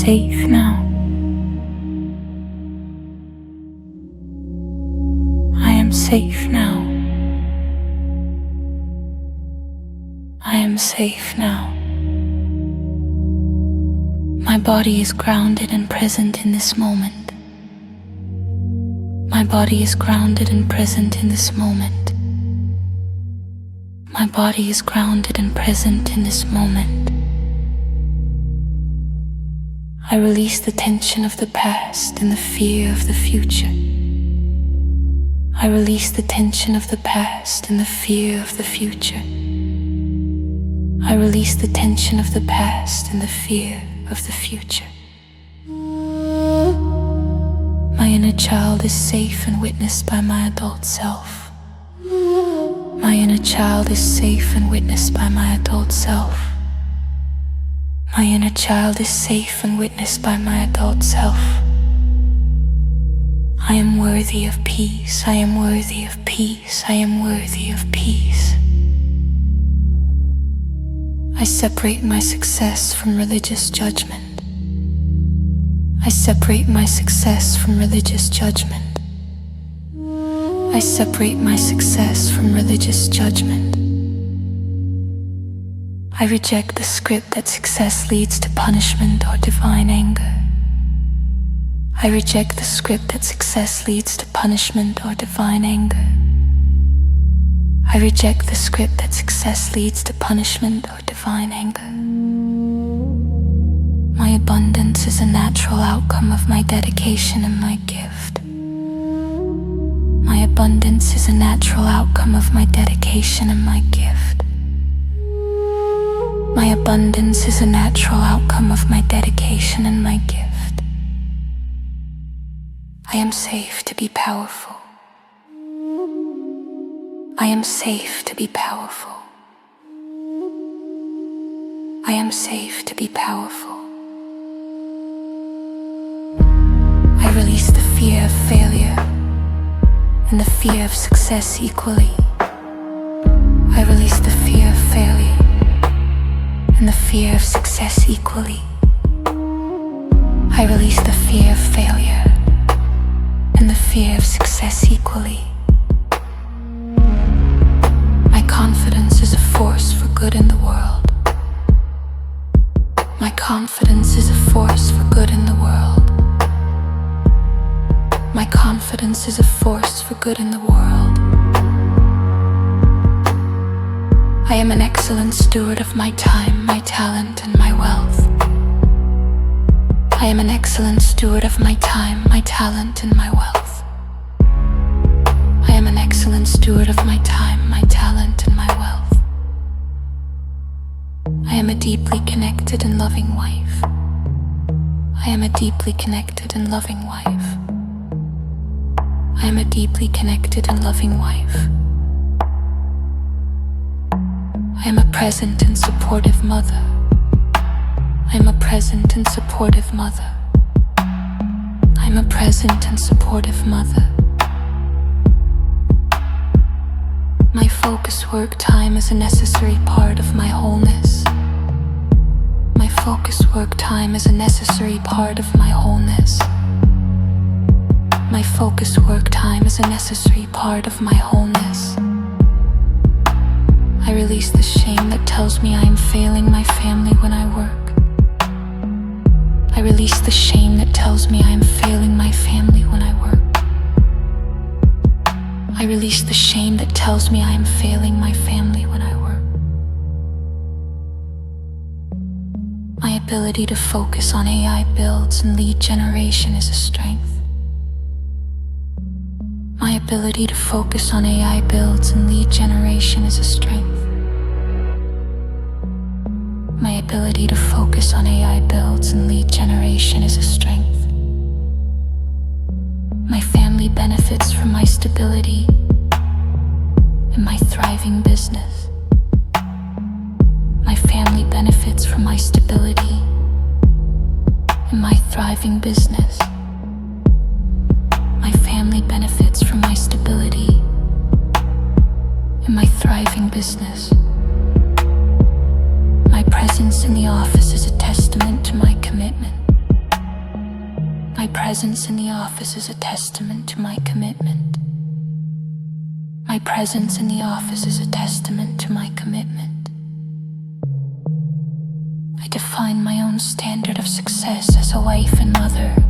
safe now. I am safe now. I am safe now. My body is grounded and present in this moment. My body is grounded and present in this moment. My body is grounded and present in this moment. I release the tension of the past and the fear of the future. I release the tension of the past and the fear of the future. I release the tension of the past and the fear of the future. My inner child is safe and witnessed by my adult self. My inner child is safe and witnessed by my adult self. My inner child is safe and witnessed by my adult self. I am worthy of peace. I am worthy of peace. I am worthy of peace. I separate my success from religious judgment. I separate my success from religious judgment. I separate my success from religious judgment. I reject the script that success leads to punishment or divine anger. I reject the script that success leads to punishment or divine anger. I reject the script that success leads to punishment or divine anger. My abundance is a natural outcome of my dedication and my gift. My abundance is a natural outcome of my dedication and my gift. My abundance is a natural outcome of my dedication and my gift. I am safe to be powerful. I am safe to be powerful. I am safe to be powerful. I release the fear of failure and the fear of success equally. I release the fear of failure and the fear of success equally. I release the fear of failure and the fear of success equally. My confidence is a force for good in the world. My confidence is a force for good in the world. My confidence is a force for good in the world. I am an excellent steward of my time, my talent, and my wealth. I am an excellent steward of my time, my talent, and my wealth. I am an excellent steward of my time, my talent, and my wealth. I am a deeply connected and loving wife. I am a deeply connected and loving wife. I am a deeply connected and loving wife. I am a present and supportive mother. I am a present and supportive mother. I am a present and supportive mother. My focus work time is a necessary part of my wholeness. My focus work time is a necessary part of my wholeness. My focus work time is a necessary part of my wholeness. I release the shame that tells me I am failing my family when I work. I release the shame that tells me I am failing my family when I work. I release the shame that tells me I am failing my family when I work. My ability to focus on AI builds and lead generation is a strength. My ability to focus on AI builds and lead generation is a strength. My ability to focus on AI builds and lead generation is a strength. My family benefits from my stability and my thriving business. My family benefits from my stability and my thriving business. My family benefits from my stability and my thriving business. My presence in the office is a testament to my commitment. My presence in the office is a testament to my commitment. My presence in the office is a testament to my commitment. I define my own standard of success as a wife and mother.